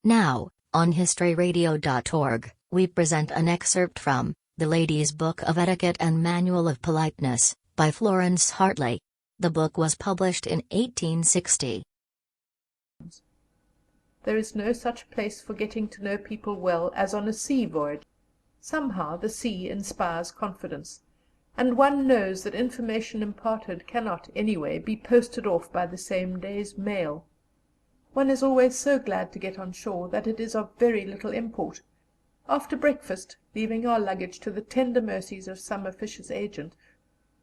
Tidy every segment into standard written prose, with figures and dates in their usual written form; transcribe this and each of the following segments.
Now, on historyradio.org, we present an excerpt from The Lady's Book of Etiquette and Manual of Politeness, by Florence Hartley. The book was published in 1860. There is no such place for getting to know people well as on a sea voyage. Somehow the sea inspires confidence, and one knows that information imparted cannot, anyway, be posted off by the same day's mail. One is always so glad to get on shore that it is of very little import. After breakfast, leaving our luggage to the tender mercies of some officious agent,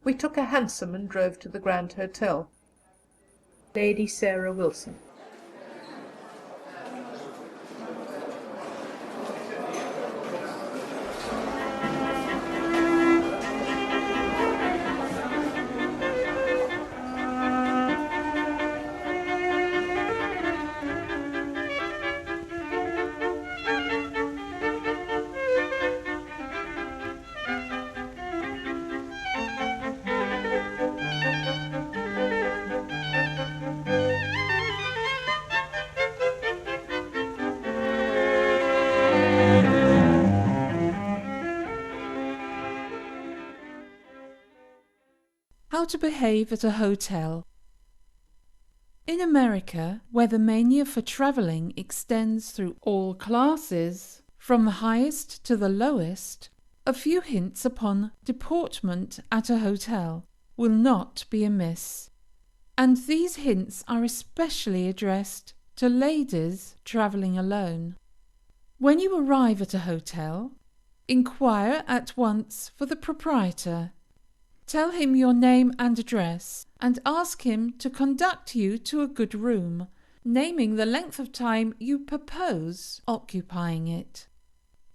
we took a hansom and drove to the Grand Hotel. Lady Sarah Wilson. How to behave at a hotel. In America, where the mania for travelling extends through all classes, from the highest to the lowest, a few hints upon deportment at a hotel will not be amiss. And these hints are especially addressed to ladies travelling alone. When you arrive at a hotel, inquire at once for the proprietor. Tell him your name and address, and ask him to conduct you to a good room, naming the length of time you purpose occupying it.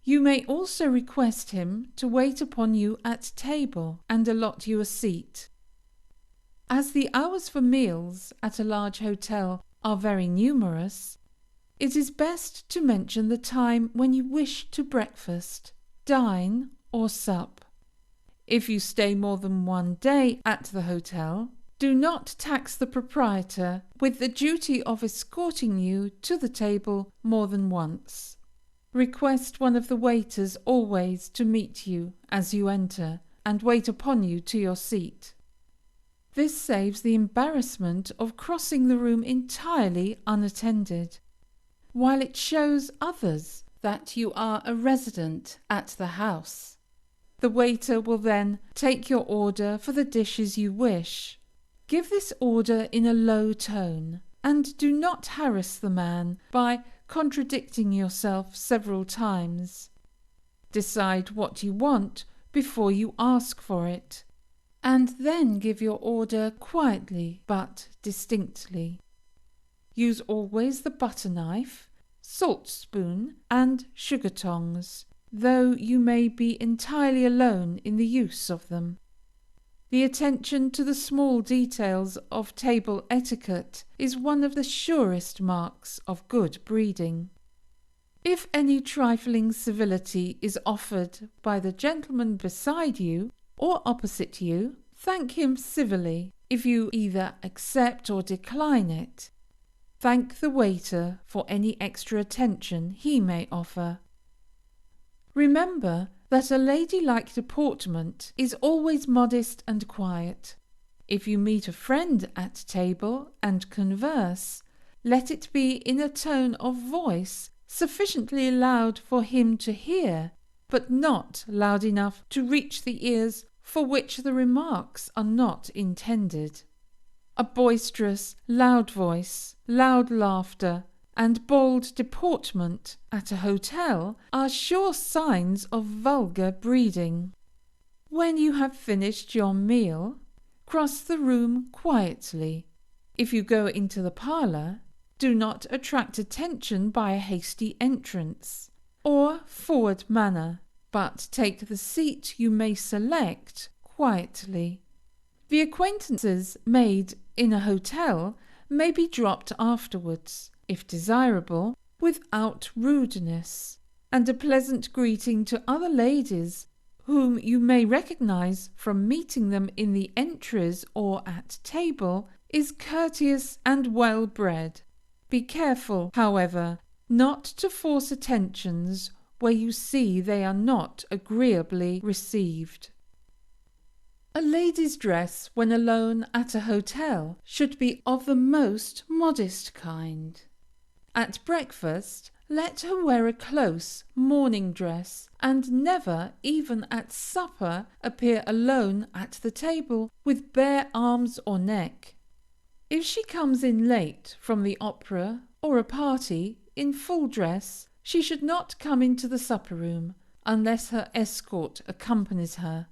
You may also request him to wait upon you at table and allot you a seat. As the hours for meals at a large hotel are very numerous, it is best to mention the time when you wish to breakfast, dine, or sup. If you stay more than one day at the hotel, do not tax the proprietor with the duty of escorting you to the table more than once. Request one of the waiters always to meet you as you enter, and wait upon you to your seat. This saves the embarrassment of crossing the room entirely unattended, while it shows others that you are a resident at the house. The waiter will then take your order for the dishes you wish. Give this order in a low tone, and do not harass the man by contradicting yourself several times. Decide what you want before you ask for it, and then give your order quietly but distinctly. Use always the butter knife, salt spoon, and sugar tongs, though you may be entirely alone in the use of them. The attention to the small details of table etiquette is one of the surest marks of good breeding. If any trifling civility is offered by the gentleman beside you or opposite you, thank him civilly if you either accept or decline it. Thank the waiter for any extra attention he may offer. Remember that a ladylike deportment is always modest and quiet. If you meet a friend at table and converse, let it be in a tone of voice sufficiently loud for him to hear, but not loud enough to reach the ears for which the remarks are not intended. A boisterous, loud voice, loud laughter, and bold deportment at a hotel are sure signs of vulgar breeding. When you have finished your meal, cross the room quietly. If you go into the parlor, do not attract attention by a hasty entrance or forward manner, but take the seat you may select quietly. The acquaintances made in a hotel may be dropped afterwards, if desirable, without rudeness, and a pleasant greeting to other ladies whom you may recognize from meeting them in the entries or at table is courteous and well bred. Be careful, however, not to force attentions where you see they are not agreeably received. A lady's dress when alone at a hotel should be of the most modest kind. At breakfast, let her wear a close morning dress, and never, even at supper, appear alone at the table with bare arms or neck. If she comes in late from the opera or a party in full dress, she should not come into the supper room unless her escort accompanies her.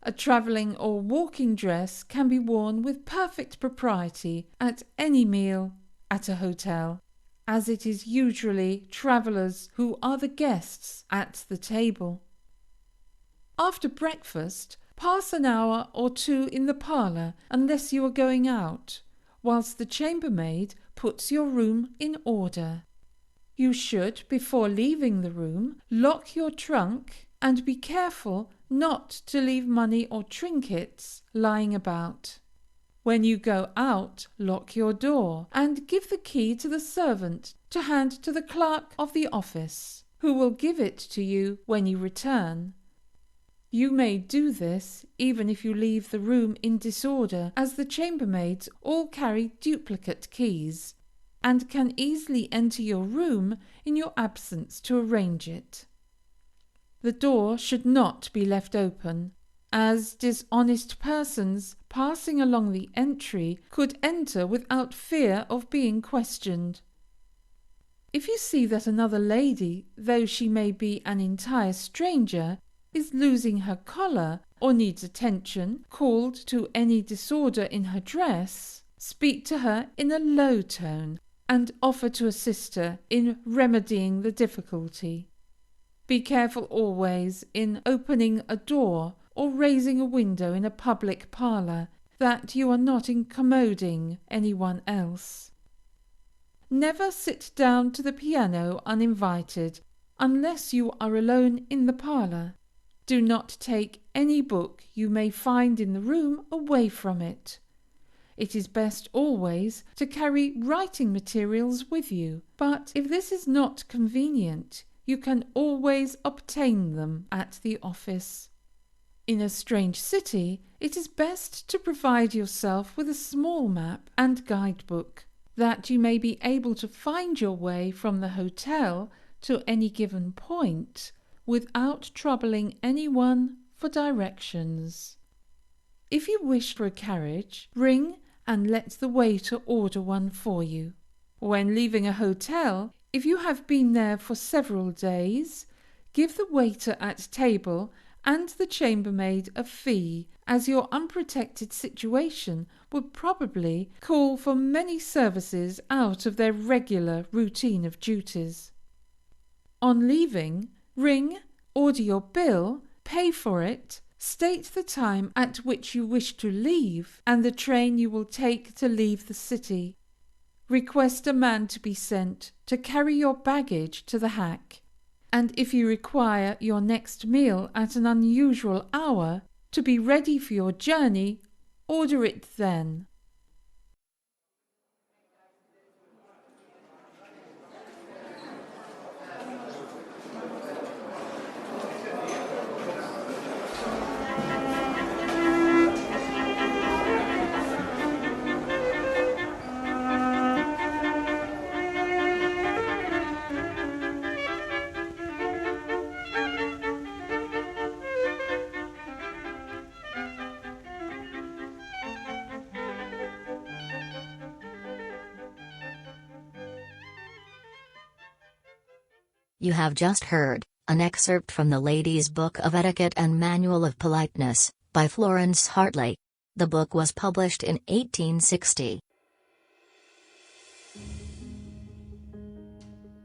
A travelling or walking dress can be worn with perfect propriety at any meal at a hotel, as it is usually travellers who are the guests at the table. After breakfast, pass an hour or two in the parlour unless you are going out, whilst the chambermaid puts your room in order. You should, before leaving the room, lock your trunk and be careful not to leave money or trinkets lying about. When you go out, lock your door and give the key to the servant to hand to the clerk of the office, who will give it to you when you return. You may do this even if you leave the room in disorder, as the chambermaids all carry duplicate keys, and can easily enter your room in your absence to arrange it. The door should not be left open, as dishonest persons passing along the entry could enter without fear of being questioned. If you see that another lady, though she may be an entire stranger, is losing her collar or needs attention called to any disorder in her dress, speak to her in a low tone and offer to assist her in remedying the difficulty. Be careful always in opening a door or raising a window in a public parlour, that you are not incommoding anyone else. Never sit down to the piano uninvited, unless you are alone in the parlour. Do not take any book you may find in the room away from it. It is best always to carry writing materials with you, but if this is not convenient, you can always obtain them at the office. In a strange city, it is best to provide yourself with a small map and guidebook, that you may be able to find your way from the hotel to any given point without troubling anyone for directions. If you wish for a carriage, ring and let the waiter order one for you. When leaving a hotel, if you have been there for several days, give the waiter at table and the chambermaid a fee, as your unprotected situation would probably call for many services out of their regular routine of duties. On leaving, ring, order your bill, pay for it, state the time at which you wish to leave and the train you will take to leave the city. Request a man to be sent to carry your baggage to the hack, and if you require your next meal at an unusual hour to be ready for your journey, order it then. You have just heard an excerpt from the Lady's Book of Etiquette and Manual of Politeness, by Florence Hartley. The book was published in 1860.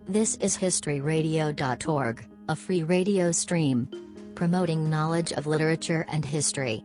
This is historyradio.org, a free radio stream promoting knowledge of literature and history.